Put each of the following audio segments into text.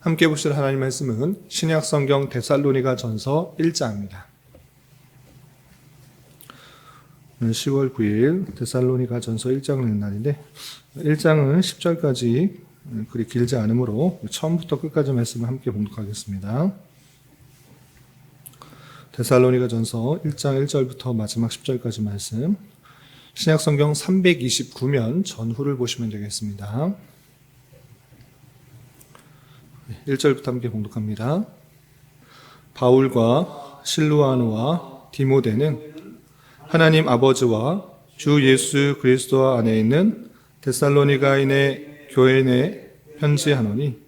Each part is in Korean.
함께 보실 하나님 말씀은 신약 성경 데살로니가 전서 1장입니다. 10월 9일 데살로니가 전서 1장을 읽는 날인데 1장은 10절까지 그리 길지 않으므로 처음부터 끝까지 말씀을 함께 봉독하겠습니다. 데살로니가 전서 1장 1절부터 마지막 10절까지 말씀, 신약 성경 329면 전후를 보시면 되겠습니다. 1절부터 함께 봉독합니다. 바울과 실루아누와 디모데는 하나님 아버지와 주 예수 그리스도 안에 있는 데살로니가인의 교회 내 편지하노니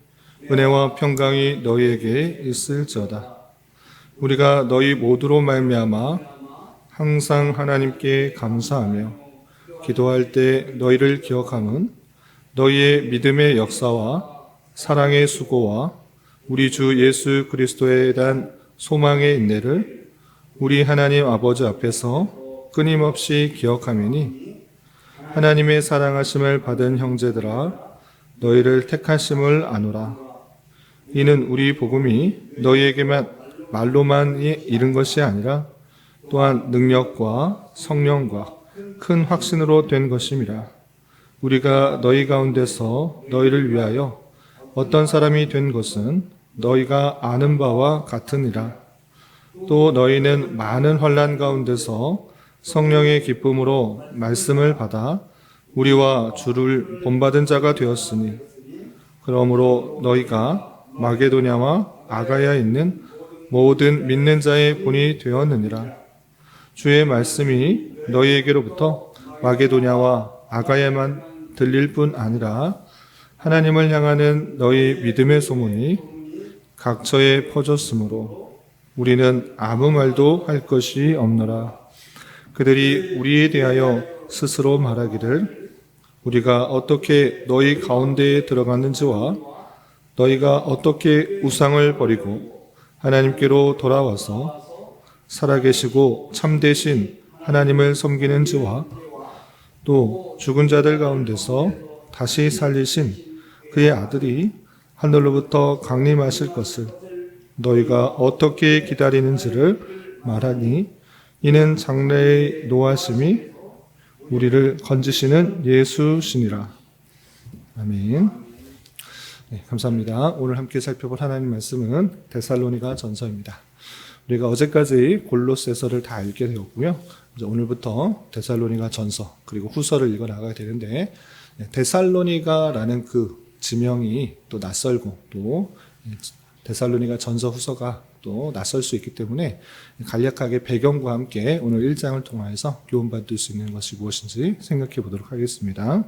은혜와 평강이 너희에게 있을지어다. 우리가 너희 모두로 말미암아 항상 하나님께 감사하며 기도할 때 너희를 기억함은 너희의 믿음의 역사와 사랑의 수고와 우리 주 예수 그리스도에 대한 소망의 인내를 우리 하나님 아버지 앞에서 끊임없이 기억하매니 하나님의 사랑하심을 받은 형제들아 너희를 택하심을 아노라. 이는 우리 복음이 너희에게만 말로만 이른 것이 아니라 또한 능력과 성령과 큰 확신으로 된 것임이라. 우리가 너희 가운데서 너희를 위하여 어떤 사람이 된 것은 너희가 아는 바와 같으니라. 또 너희는 많은 환난 가운데서 성령의 기쁨으로 말씀을 받아 우리와 주를 본받은 자가 되었으니 그러므로 너희가 마게도냐와 아가야에 있는 모든 믿는 자의 본이 되었느니라. 주의 말씀이 너희에게로부터 마게도냐와 아가야만 들릴 뿐 아니라 하나님을 향하는 너희 믿음의 소문이 각처에 퍼졌으므로 우리는 아무 말도 할 것이 없노라. 그들이 우리에 대하여 스스로 말하기를 우리가 어떻게 너희 가운데에 들어갔는지와 너희가 어떻게 우상을 버리고 하나님께로 돌아와서 살아계시고 참되신 하나님을 섬기는지와 또 죽은 자들 가운데서 다시 살리신 그의 아들이 하늘로부터 강림하실 것을 너희가 어떻게 기다리는지를 말하니 이는 장래의 노하심이 우리를 건지시는 예수시니라. 아멘. 네, 감사합니다. 오늘 함께 살펴볼 하나님 말씀은 데살로니가 전서입니다. 우리가 어제까지 골로새서를 다 읽게 되었고요. 이제 오늘부터 데살로니가 전서 그리고 후서를 읽어 나가야 되는데 데살로니가라는 그 지명이 또 낯설고 또 데살로니가 전서 후서가 또 낯설 수 있기 때문에 간략하게 배경과 함께 오늘 1장을 통해서 교훈받을 수 있는 것이 무엇인지 생각해 보도록 하겠습니다.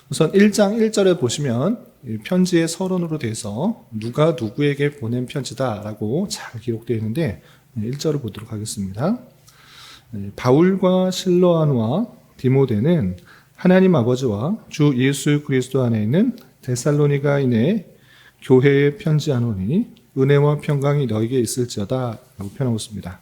우선 1장 1절에 보시면 편지의 서론으로 돼서 누가 누구에게 보낸 편지다라고 잘 기록되어 있는데 1절을 보도록 하겠습니다. 바울과 실로아누와 디모데는 하나님 아버지와 주 예수 그리스도 안에 있는 데살로니가인의 교회에 편지하노니 은혜와 평강이 너에게 있을지어다 라고 표현하고 있습니다.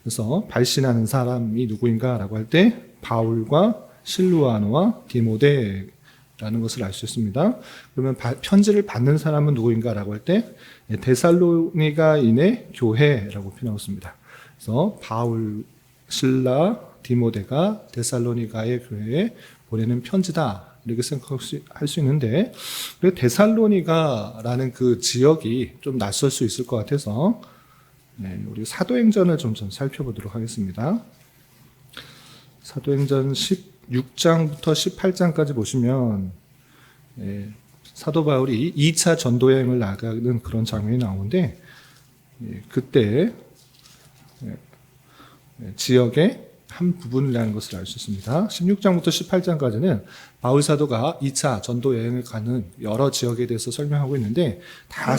그래서 발신하는 사람이 누구인가 라고 할 때 바울과 실루아노와 디모데라는 것을 알 수 있습니다. 그러면 편지를 받는 사람은 누구인가 라고 할 때 데살로니가인의 교회라고 표현하고 있습니다. 그래서 바울, 실라, 디모데가 데살로니가의 교회에 보내는 편지다 이렇게 생각할 수 있는데 데살로니가라는 그 지역이 좀 낯설 수 있을 것 같아서 우리 사도행전을 좀 살펴보도록 하겠습니다. 사도행전 16장부터 18장까지 보시면 사도 바울이 2차 전도여행을 나가는 그런 장면이 나오는데 그때 지역의 한 부분이라는 것을 알 수 있습니다. 16장부터 18장까지는 바울 사도가 2차 전도 여행을 가는 여러 지역에 대해서 설명하고 있는데 다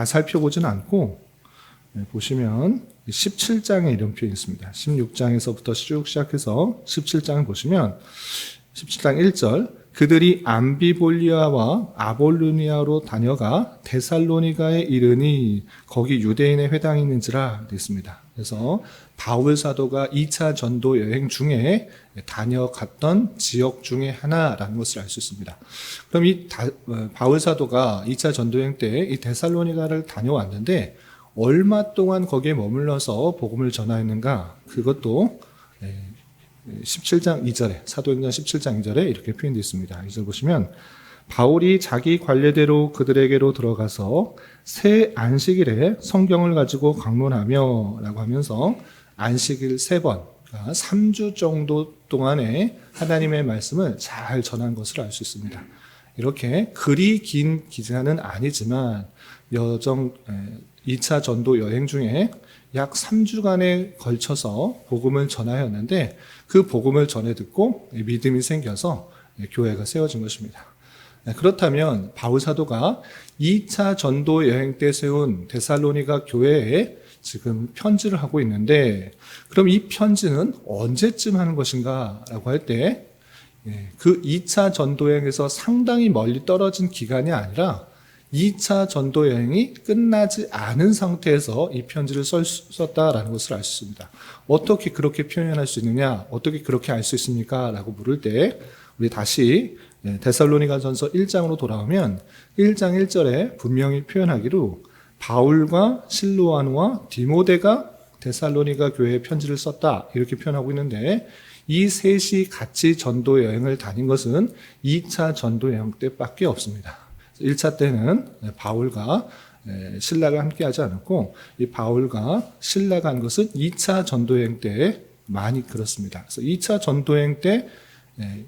살펴보지는 않고 보시면 17장에 이런 표현이 있습니다. 16장에서부터 쭉 시작해서 17장을 보시면 17장 1절 그들이 암비볼리아와 아볼로니아로 다녀가 데살로니가에 이르니 거기 유대인의 회당이 있는지라 되어 있습니다. 그래서 바울 사도가 2차 전도 여행 중에 다녀갔던 지역 중에 하나라는 것을 알 수 있습니다. 그럼 바울 사도가 2차 전도 여행 때 이 데살로니가를 다녀왔는데 얼마 동안 거기에 머물러서 복음을 전하였는가? 그것도 17장 2절에, 사도행전 17장 2절에 이렇게 표현되어 있습니다. 2절 보시면 바울이 자기 관례대로 그들에게로 들어가서 새 안식일에 성경을 가지고 강론하며 라고 하면서 안식일 3번, 그러니까 3주 정도 동안에 하나님의 말씀을 잘 전한 것을 알 수 있습니다. 이렇게 그리 긴 기간은 아니지만 여정 2차 전도 여행 중에 약 3주간에 걸쳐서 복음을 전하였는데 그 복음을 전해 듣고 믿음이 생겨서 교회가 세워진 것입니다. 그렇다면 바울 사도가 2차 전도 여행 때 세운 데살로니가 교회에 지금 편지를 하고 있는데 그럼 이 편지는 언제쯤 하는 것인가 라고 할 때 그 2차 전도 여행에서 상당히 멀리 떨어진 기간이 아니라 2차 전도 여행이 끝나지 않은 상태에서 이 편지를 썼다라는 것을 알 수 있습니다. 어떻게 그렇게 표현할 수 있느냐? 어떻게 그렇게 알 수 있습니까? 라고 물을 때 우리 다시 데살로니가전서 1장으로 돌아오면 1장 1절에 분명히 표현하기로 바울과 실로아누와 디모데가 데살로니가 교회에 편지를 썼다 이렇게 표현하고 있는데 이 셋이 같이 전도 여행을 다닌 것은 2차 전도 여행 때밖에 없습니다. 1차 때는 바울과 실라가 함께 하지 않았고 이 바울과 실라가 한 것은 2차 전도여행 때 많이 그렇습니다. 그래서 2차 전도여행 때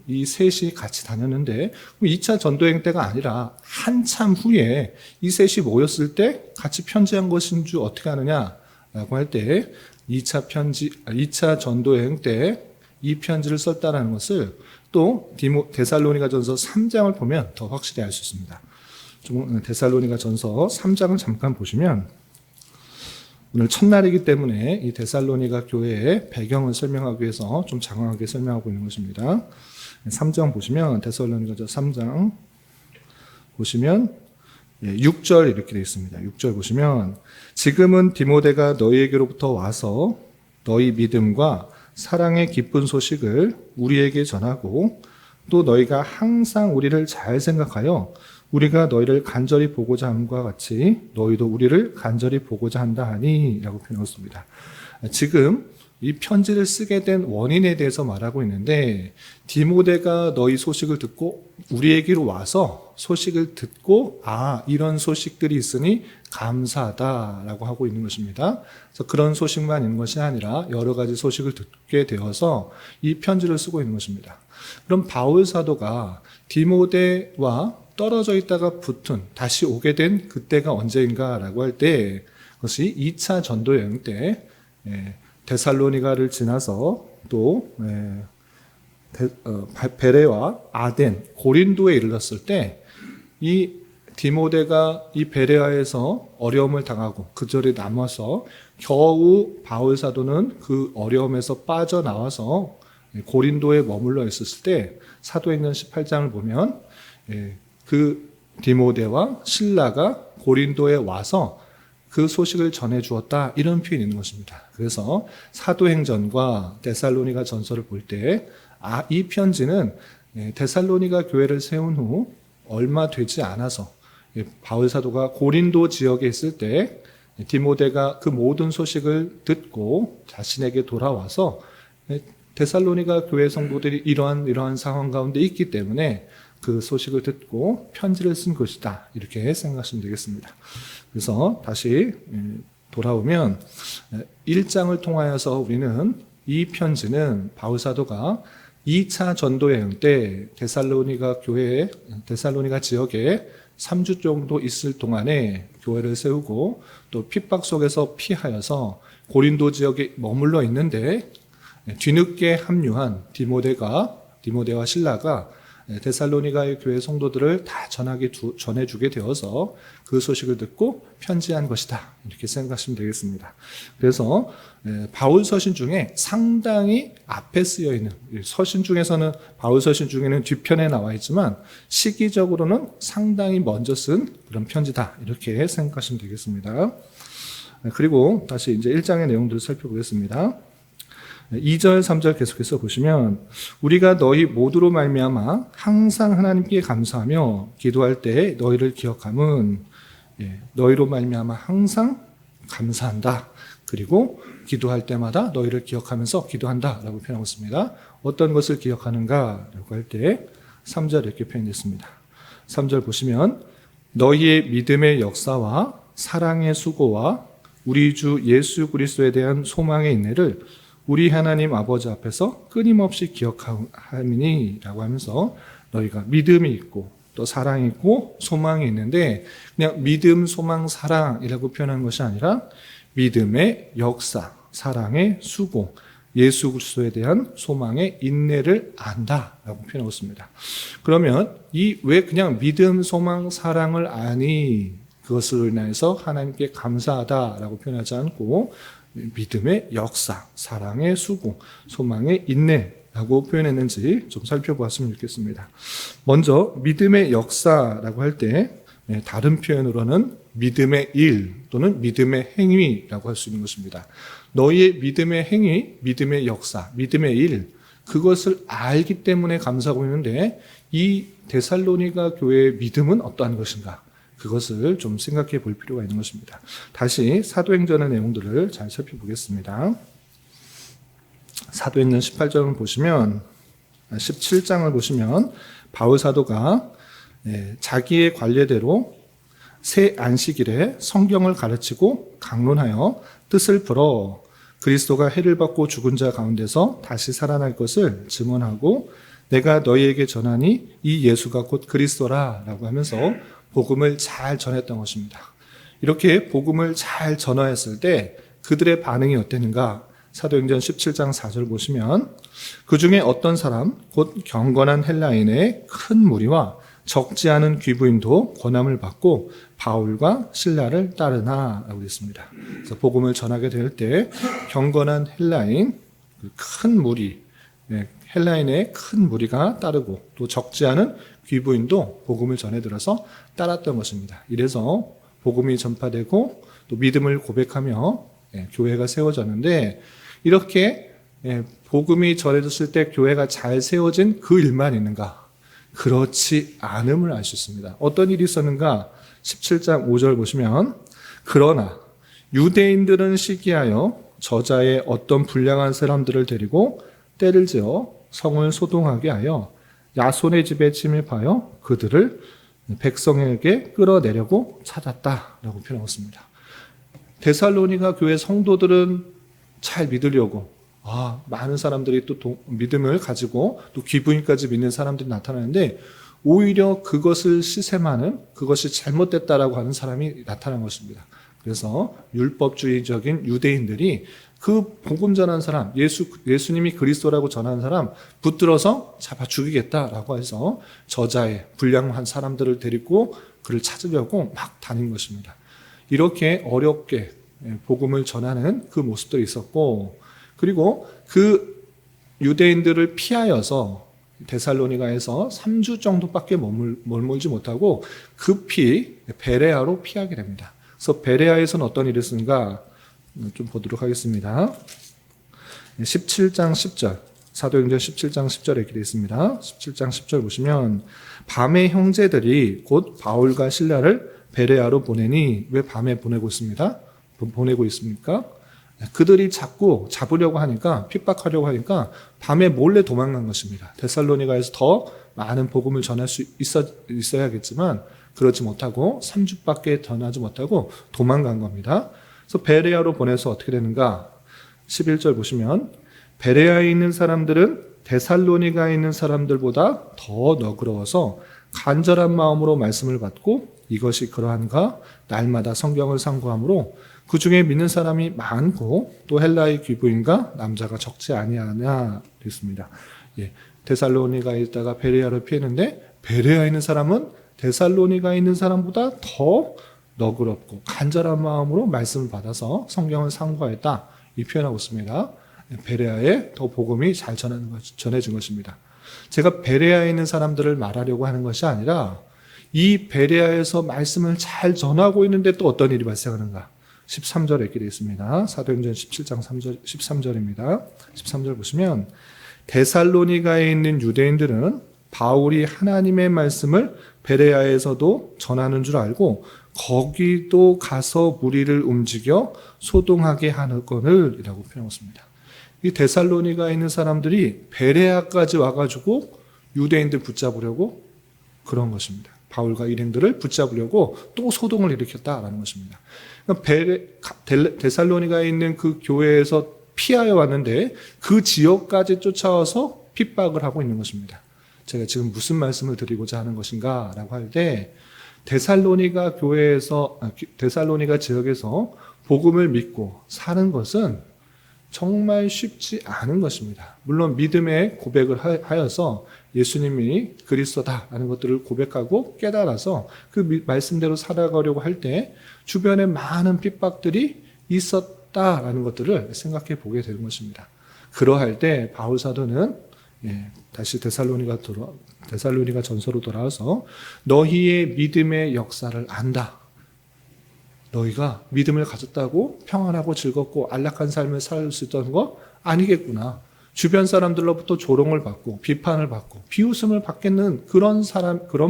이 셋이 같이 다녔는데 2차 전도여행 때가 아니라 한참 후에 이 셋이 모였을 때 같이 편지한 것인 줄 어떻게 하느냐라고 할 때 2차 전도여행 때 이 편지를 썼다라는 것을 또 데살로니가전서 3장을 보면 더 확실히 알 수 있습니다. 데살로니가전서 3장을 잠깐 보시면 오늘 첫날이기 때문에 이 데살로니가 교회의 배경을 설명하기 위해서 좀 장황하게 설명하고 있는 것입니다. 3장 보시면 데살로니가전서 3장 보시면 6절 이렇게 되어 있습니다. 6절 보시면 지금은 디모데가 너희에게로부터 와서 너희 믿음과 사랑의 기쁜 소식을 우리에게 전하고 또 너희가 항상 우리를 잘 생각하여 우리가 너희를 간절히 보고자 함과 같이 너희도 우리를 간절히 보고자 한다 하니 라고 표현했습니다. 지금 이 편지를 쓰게 된 원인에 대해서 말하고 있는데 디모데가 너희 소식을 듣고 우리에게로 와서 소식을 듣고 이런 소식들이 있으니 감사하다라고 하고 있는 것입니다. 그래서 그런 소식만 있는 것이 아니라 여러 가지 소식을 듣게 되어서 이 편지를 쓰고 있는 것입니다. 그럼 바울 사도가 디모데와 떨어져 있다가 다시 오게 된 그때가 언제인가라고 할 때 그것이 2차 전도 여행 때 데살로니가를 지나서 또 베레와 아덴, 고린도에 이르렀을 때 이 디모데가 이 베레아에서 어려움을 당하고 그 절에 남아서 겨우 바울 사도는 그 어려움에서 빠져나와서 고린도에 머물러 있었을 때 사도행전 18장을 보면 그 디모데와 실라가 고린도에 와서 그 소식을 전해 주었다 이런 표현이 있는 것입니다. 그래서 사도행전과 데살로니가 전서를 볼 때 이 편지는 데살로니가 교회를 세운 후 얼마 되지 않아서 바울 사도가 고린도 지역에 있을 때 디모데가 그 모든 소식을 듣고 자신에게 돌아와서 데살로니가 교회 성도들이 이러한 상황 가운데 있기 때문에 그 소식을 듣고 편지를 쓴 것이다 이렇게 생각하시면 되겠습니다. 그래서 다시 돌아오면 1장을 통하여서 우리는 이 편지는 바울 사도가 2차 전도 여행 때 데살로니가 지역에 3주 정도 있을 동안에 교회를 세우고 또 핍박 속에서 피하여서 고린도 지역에 머물러 있는데 뒤늦게 합류한 디모데와 실라가 데살로니가의 교회 성도들을 다 전해주게 되어서 그 소식을 듣고 편지한 것이다 이렇게 생각하시면 되겠습니다. 그래서 바울 서신 중에 상당히 앞에 쓰여 있는 서신 중에서는 바울 서신 중에는 뒤편에 나와 있지만 시기적으로는 상당히 먼저 쓴 그런 편지다 이렇게 생각하시면 되겠습니다. 그리고 다시 이제 1장의 내용들을 살펴보겠습니다. 2절, 3절 계속해서 보시면 우리가 너희 모두로 말미암아 항상 하나님께 감사하며 기도할 때 너희를 기억함은 너희로 말미암아 항상 감사한다. 그리고 기도할 때마다 너희를 기억하면서 기도한다라고 표현하고 있습니다. 어떤 것을 기억하는가라고 할 때 3절 이렇게 표현됐습니다. 3절 보시면 너희의 믿음의 역사와 사랑의 수고와 우리 주 예수 그리스도에 대한 소망의 인내를 우리 하나님 아버지 앞에서 끊임없이 기억함이니라고 하면서 너희가 믿음이 있고 또 사랑이 있고 소망이 있는데 그냥 믿음, 소망, 사랑이라고 표현한 것이 아니라 믿음의 역사, 사랑의 수고, 예수 그리스도에 대한 소망의 인내를 안다라고 표현하고 있습니다. 그러면 왜 그냥 믿음, 소망, 사랑을 아니 그것으로 인해서 하나님께 감사하다라고 표현하지 않고 믿음의 역사, 사랑의 수고, 소망의 인내라고 표현했는지 좀 살펴보았으면 좋겠습니다. 먼저 믿음의 역사라고 할 때 다른 표현으로는 믿음의 일 또는 믿음의 행위라고 할 수 있는 것입니다. 너희의 믿음의 행위, 믿음의 역사, 믿음의 일 그것을 알기 때문에 감사하고 있는데 이 데살로니가 교회의 믿음은 어떠한 것인가? 그것을 좀 생각해 볼 필요가 있는 것입니다. 다시 사도행전의 내용들을 잘 살펴보겠습니다. 사도행전 18장을 보시면 17장을 보시면 바울 사도가 자기의 관례대로 새 안식일에 성경을 가르치고 강론하여 뜻을 풀어 그리스도가 해를 받고 죽은 자 가운데서 다시 살아날 것을 증언하고 내가 너희에게 전하니 이 예수가 곧 그리스도라 라고 하면서 복음을 잘 전했던 것입니다. 이렇게 복음을 잘 전하였을 때 그들의 반응이 어땠는가? 사도행전 17장 4절 보시면 그 중에 어떤 사람 곧 경건한 헬라인의 큰 무리와 적지 않은 귀부인도 권함을 받고 바울과 신라를 따르나 라고 했습니다. 그래서 복음을 전하게 될 때 경건한 헬라인 큰 무리, 헬라인의 큰 무리가 따르고 또 적지 않은 귀부인도 복음을 전해 들어서 따랐던 것입니다. 이래서 복음이 전파되고 또 믿음을 고백하며 교회가 세워졌는데 이렇게 복음이 전해졌을 때 교회가 잘 세워진 그 일만 있는가? 그렇지 않음을 알 수 있습니다. 어떤 일이 있었는가? 17장 5절 보시면 그러나 유대인들은 시기하여 저자의 어떤 불량한 사람들을 데리고 때를 지어 성을 소동하게 하여 야손의 집에 침입하여 그들을 백성에게 끌어내려고 찾았다라고 표현하고 있습니다. 데살로니가 교회 성도들은 잘 믿으려고 많은 사람들이 또 믿음을 가지고 또 귀부인까지 믿는 사람들이 나타나는데 오히려 그것을 시샘하는 그것이 잘못됐다라고 하는 사람이 나타난 것입니다. 그래서 율법주의적인 유대인들이 그 복음 전한 사람, 예수님이 그리스도라고 전하는 사람 붙들어서 잡아 죽이겠다라고 해서 저자의 불량한 사람들을 데리고 그를 찾으려고 막 다닌 것입니다. 이렇게 어렵게 복음을 전하는 그 모습들이 있었고 그리고 그 유대인들을 피하여서 데살로니가에서 3주 정도밖에 머물지 못하고 급히 베레아로 피하게 됩니다. 그래서 베레아에서는 어떤 일이 있었는가 좀 보도록 하겠습니다. 17장 10절 사도행전 17장 10절에 이렇게 되어 있습니다. 17장 10절 보시면 밤에 형제들이 곧 바울과 신라를 베레아로 보내니 왜 밤에 보내고 있습니까? 그들이 자꾸 잡으려고 하니까 핍박하려고 하니까 밤에 몰래 도망간 것입니다. 데살로니가에서 더 많은 복음을 전할 수 있어야겠지만 그러지 못하고 3주밖에 전하지 못하고 도망간 겁니다. 그래서 베레아로 보내서 어떻게 되는가? 11절 보시면 베레아에 있는 사람들은 데살로니가에 있는 사람들보다 더 너그러워서 간절한 마음으로 말씀을 받고 이것이 그러한가? 날마다 성경을 상고함으로 그 중에 믿는 사람이 많고 또 헬라의 귀부인과 남자가 적지 아니하냐 그랬습니다. 데살로니가에 있다가 베레아를 피했는데 베레아에 있는 사람은 데살로니가에 있는 사람보다 더 너그럽고 간절한 마음으로 말씀을 받아서 성경을 상고하였다. 이 표현하고 있습니다. 베레아에 더 복음이 잘 전해진 것입니다. 제가 베레아에 있는 사람들을 말하려고 하는 것이 아니라 이 베레아에서 말씀을 잘 전하고 있는데 또 어떤 일이 발생하는가? 13절에 있게 되어 있습니다. 사도행전 17장 3절, 13절입니다. 13절 보시면 데살로니가에 있는 유대인들은 바울이 하나님의 말씀을 베레아에서도 전하는 줄 알고 거기도 가서 무리를 움직여 소동하게 하거늘 이라고 표현했습니다. 이 데살로니가에 있는 사람들이 베레아까지 와가지고 유대인들 붙잡으려고 그런 것입니다. 바울과 일행들을 붙잡으려고 또 소동을 일으켰다라는 것입니다. 그러니까 데살로니가에 있는 그 교회에서 피하여 왔는데 그 지역까지 쫓아와서 핍박을 하고 있는 것입니다. 제가 지금 무슨 말씀을 드리고자 하는 것인가 라고 할 때 데살로니가 지역에서 복음을 믿고 사는 것은 정말 쉽지 않은 것입니다. 물론 믿음의 고백을 하여서 예수님이 그리스도다라는 것들을 고백하고 깨달아서 그 말씀대로 살아가려고 할 때 주변에 많은 핍박들이 있었다라는 것들을 생각해 보게 되는 것입니다. 그러할 때 바울 사도는 다시 데살로니가 전서로 돌아와서 너희의 믿음의 역사를 안다. 너희가 믿음을 가졌다고 평안하고 즐겁고 안락한 삶을 살 수 있다는 거 아니겠구나. 주변 사람들로부터 조롱을 받고 비판을 받고 비웃음을 받겠는 그런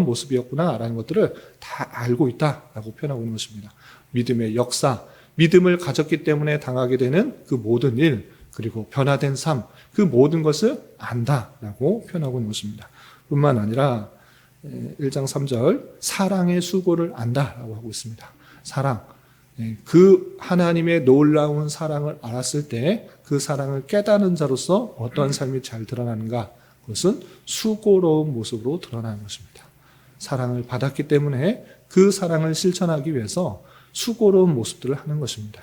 모습이었구나라는 것들을 다 알고 있다라고 표현하고 있는 것입니다. 믿음의 역사, 믿음을 가졌기 때문에 당하게 되는 그 모든 일, 그리고 변화된 삶, 그 모든 것을 안다라고 표현하고 있는 것입니다. 뿐만 아니라 1장 3절 사랑의 수고를 안다라고 하고 있습니다. 사랑, 그 하나님의 놀라운 사랑을 알았을 때 그 사랑을 깨닫는 자로서 어떤 삶이 잘 드러나는가? 그것은 수고로운 모습으로 드러나는 것입니다. 사랑을 받았기 때문에 그 사랑을 실천하기 위해서 수고로운 모습들을 하는 것입니다.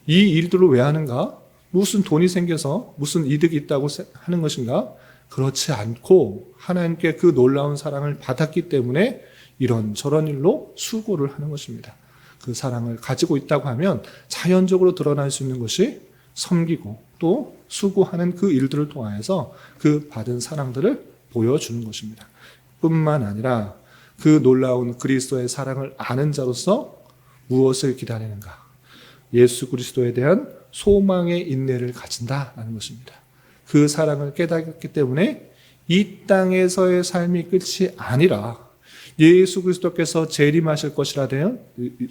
이 일들을 왜 하는가? 무슨 돈이 생겨서 무슨 이득이 있다고 하는 것인가? 그렇지 않고 하나님께 그 놀라운 사랑을 받았기 때문에 이런 저런 일로 수고를 하는 것입니다. 그 사랑을 가지고 있다고 하면 자연적으로 드러날 수 있는 것이 섬기고 또 수고하는 그 일들을 통하여서 그 받은 사랑들을 보여주는 것입니다. 뿐만 아니라 그 놀라운 그리스도의 사랑을 아는 자로서 무엇을 기다리는가? 예수 그리스도에 대한 소망의 인내를 가진다라는 것입니다. 그 사랑을 깨닫기 때문에 이 땅에서의 삶이 끝이 아니라 예수 그리스도께서 재림하실 것이라면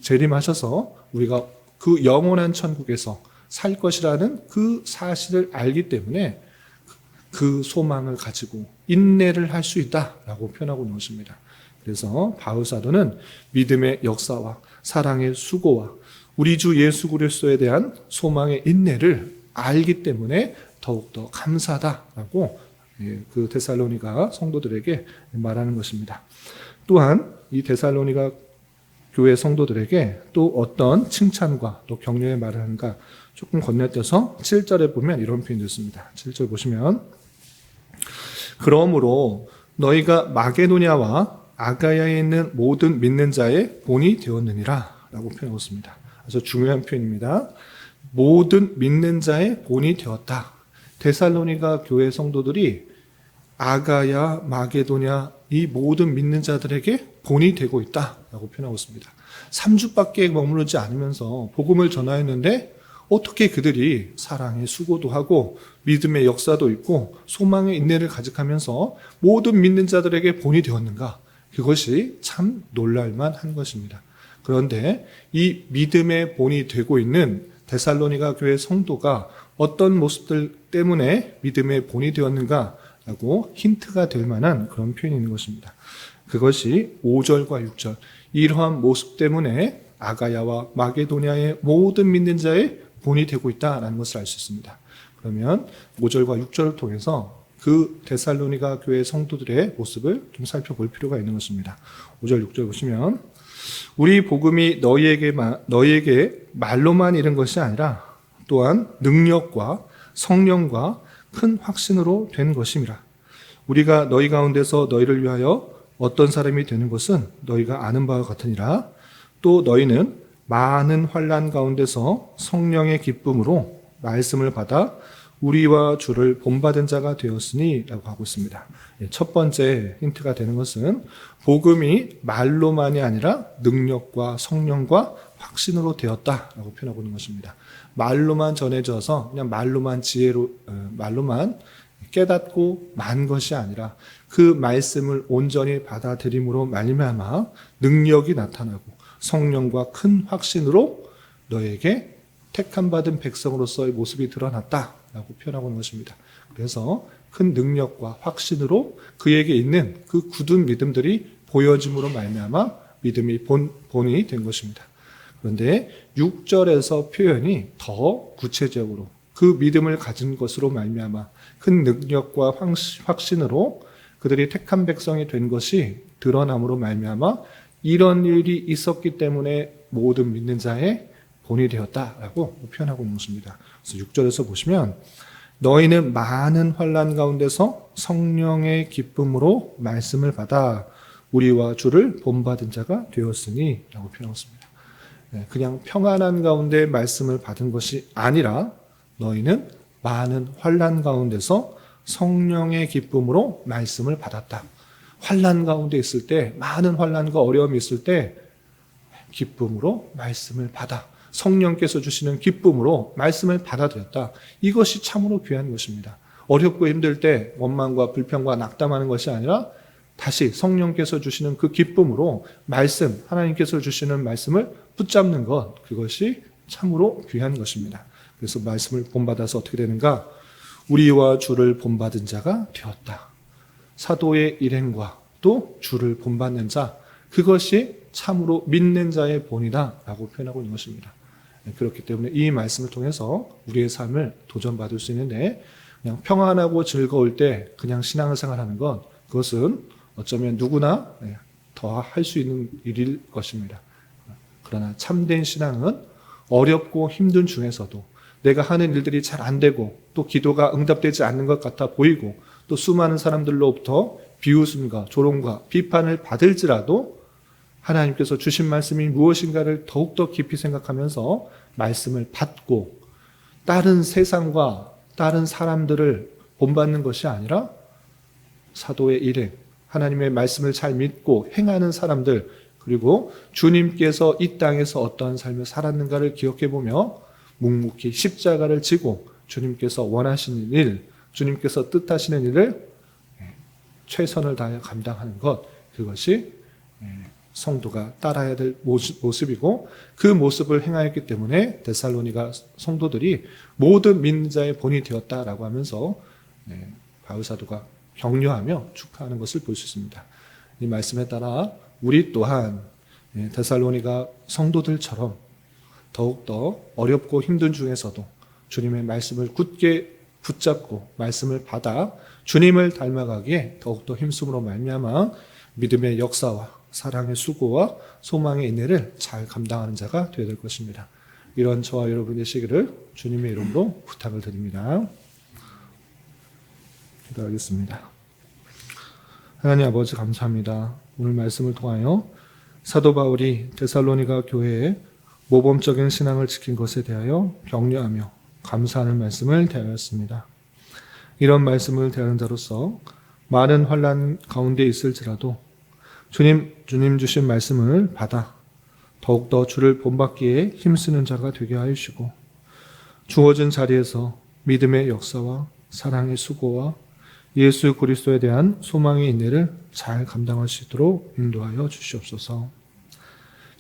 재림하셔서 우리가 그 영원한 천국에서 살 것이라는 그 사실을 알기 때문에 그 소망을 가지고 인내를 할 수 있다라고 표현하고 있는 것입니다. 그래서 바울 사도는 믿음의 역사와 사랑의 수고와 우리 주 예수 그리스도에 대한 소망의 인내를 알기 때문에 더욱더 감사하다라고 그 데살로니가 성도들에게 말하는 것입니다. 또한 이 데살로니가 교회 성도들에게 또 어떤 칭찬과 또 격려의 말을 하는가 조금 건너뛰어서 7절에 보면 이런 표현이 있습니다. 7절 보시면 그러므로 너희가 마게도냐와 아가야에 있는 모든 믿는 자의 본이 되었느니라 라고 표현하고 있습니다. 아주 중요한 표현입니다. 모든 믿는 자의 본이 되었다. 데살로니가 교회 성도들이 아가야, 마게도냐 이 모든 믿는 자들에게 본이 되고 있다라고 표현하고 있습니다. 3주밖에 머무르지 않으면서 복음을 전하였는데 어떻게 그들이 사랑의 수고도 하고 믿음의 역사도 있고 소망의 인내를 가득하면서 모든 믿는 자들에게 본이 되었는가? 그것이 참 놀랄만한 것입니다. 그런데 이 믿음의 본이 되고 있는 데살로니가 교회 성도가 어떤 모습들 때문에 믿음의 본이 되었는가라고 힌트가 될 만한 그런 표현이 있는 것입니다. 그것이 5절과 6절 이러한 모습 때문에 아가야와 마게도냐의 모든 믿는 자의 본이 되고 있다는 것을 알 수 있습니다. 그러면 5절과 6절을 통해서 그 데살로니가 교회 성도들의 모습을 좀 살펴볼 필요가 있는 것입니다. 5절, 6절 보시면 우리 복음이 너희에게 말로만 이른 것이 아니라 또한 능력과 성령과 큰 확신으로 된 것임이라. 우리가 너희 가운데서 너희를 위하여 어떤 사람이 되는 것은 너희가 아는 바와 같으니라. 또 너희는 많은 환난 가운데서 성령의 기쁨으로 말씀을 받아 우리와 주를 본받은 자가 되었으니 라고 하고 있습니다. 첫 번째 힌트가 되는 것은 복음이 말로만이 아니라 능력과 성령과 확신으로 되었다라고 표현하고 있는 것입니다. 말로만 전해져서 그냥 말로만 말로만 깨닫고 만 것이 아니라 그 말씀을 온전히 받아들임으로 말미암아 능력이 나타나고 성령과 큰 확신으로 너에게 택함받은 백성으로서의 모습이 드러났다라고 표현하고 있는 것입니다. 그래서 큰 능력과 확신으로 그에게 있는 그 굳은 믿음들이 보여짐으로 말미암아 믿음이 본이 된 것입니다. 그런데 6절에서 표현이 더 구체적으로 그 믿음을 가진 것으로 말미암아 큰 능력과 확신으로 그들이 택한 백성이 된 것이 드러남으로 말미암아 이런 일이 있었기 때문에 모든 믿는 자의 본이 되었다라고 표현하고 있는 것입니다. 그래서 6절에서 보시면 너희는 많은 환난 가운데서 성령의 기쁨으로 말씀을 받아 우리와 주를 본받은 자가 되었으니 라고 표현하고 있습니다. 그냥 평안한 가운데 말씀을 받은 것이 아니라 너희는 많은 환난 가운데서 성령의 기쁨으로 말씀을 받았다. 환난 가운데 있을 때, 많은 환난과 어려움이 있을 때 기쁨으로 말씀을 받아 성령께서 주시는 기쁨으로 말씀을 받아들였다. 이것이 참으로 귀한 것입니다. 어렵고 힘들 때 원망과 불평과 낙담하는 것이 아니라 다시 성령께서 주시는 그 기쁨으로 말씀, 하나님께서 주시는 말씀을 붙잡는 것, 그것이 참으로 귀한 것입니다. 그래서 말씀을 본받아서 어떻게 되는가? 우리와 주를 본받은 자가 되었다. 사도의 일행과 또 주를 본받는 자, 그것이 참으로 믿는 자의 본이다 라고 표현하고 있는 것입니다. 그렇기 때문에 이 말씀을 통해서 우리의 삶을 도전받을 수 있는데 그냥 평안하고 즐거울 때 그냥 신앙생활 하는 것, 그것은 어쩌면 누구나 더 할 수 있는 일일 것입니다. 그러나 참된 신앙은 어렵고 힘든 중에서도 내가 하는 일들이 잘 안 되고 또 기도가 응답되지 않는 것 같아 보이고 또 수많은 사람들로부터 비웃음과 조롱과 비판을 받을지라도 하나님께서 주신 말씀이 무엇인가를 더욱더 깊이 생각하면서 말씀을 받고 다른 세상과 다른 사람들을 본받는 것이 아니라 사도의 일행, 하나님의 말씀을 잘 믿고 행하는 사람들, 그리고 주님께서 이 땅에서 어떠한 삶을 살았는가를 기억해보며 묵묵히 십자가를 지고 주님께서 원하시는 일, 주님께서 뜻하시는 일을 최선을 다해 감당하는 것, 그것이 성도가 따라야 될 모습이고 그 모습을 행하였기 때문에 데살로니가 성도들이 모든 믿는 자의 본이 되었다라고 하면서 바울 사도가 격려하며 축하하는 것을 볼 수 있습니다. 이 말씀에 따라 우리 또한 데살로니가 성도들처럼 더욱더 어렵고 힘든 중에서도 주님의 말씀을 굳게 붙잡고 말씀을 받아 주님을 닮아가기에 더욱더 힘쓰므로 말미암아 믿음의 역사와 사랑의 수고와 소망의 인내를 잘 감당하는 자가 되어야 될 것입니다. 이런 저와 여러분 되시기를 주님의 이름으로 부탁을 드립니다. 기도하겠습니다. 하나님 아버지 감사합니다. 오늘 말씀을 통하여 사도 바울이 데살로니가 교회에 모범적인 신앙을 지킨 것에 대하여 격려하며 감사하는 말씀을 대하였습니다. 이런 말씀을 대하는 자로서 많은 환난 가운데 있을지라도 주님 주신 말씀을 받아 더욱더 주를 본받기에 힘쓰는 자가 되게 하시고 주어진 자리에서 믿음의 역사와 사랑의 수고와 예수 그리스도에 대한 소망의 인내를 잘 감당할 수 있도록 인도하여 주시옵소서.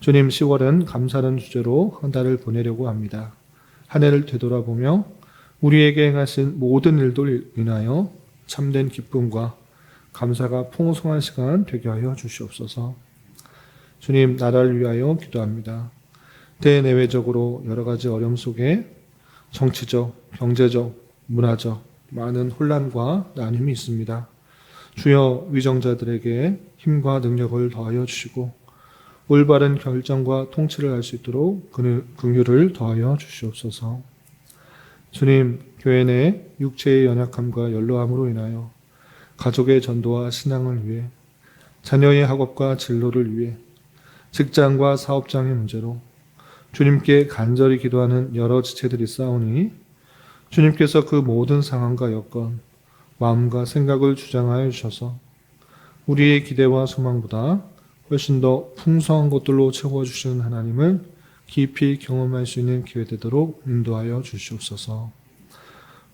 주님, 10월은 감사하는 주제로 한 달을 보내려고 합니다. 한 해를 되돌아보며 우리에게 행하신 모든 일들을 인하여 참된 기쁨과 감사가 풍성한 시간 되게 하여 주시옵소서. 주님, 나라를 위하여 기도합니다. 대내외적으로 여러 가지 어려움 속에 정치적, 경제적, 문화적 많은 혼란과 나눔이 있습니다. 주여, 위정자들에게 힘과 능력을 더하여 주시고 올바른 결정과 통치를 할 수 있도록 긍휼을 더하여 주시옵소서. 주님, 교회 내 육체의 연약함과 연로함으로 인하여 가족의 전도와 신앙을 위해, 자녀의 학업과 진로를 위해, 직장과 사업장의 문제로 주님께 간절히 기도하는 여러 지체들이 있사오니 주님께서 그 모든 상황과 여건, 마음과 생각을 주장하여 주셔서 우리의 기대와 소망보다 훨씬 더 풍성한 것들로 채워주시는 하나님을 깊이 경험할 수 있는 기회 되도록 인도하여 주시옵소서.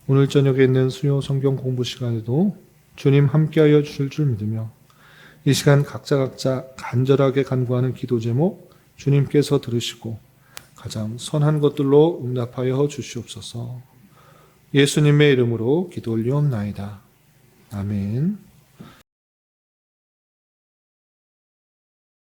오늘 저녁에 있는 수요 성경 공부 시간에도 주님 함께하여 주실 줄 믿으며 이 시간 각자 간절하게 간구하는 기도 제목 주님께서 들으시고 가장 선한 것들로 응답하여 주시옵소서. 예수님의 이름으로 기도 올리옵나이다. 아멘.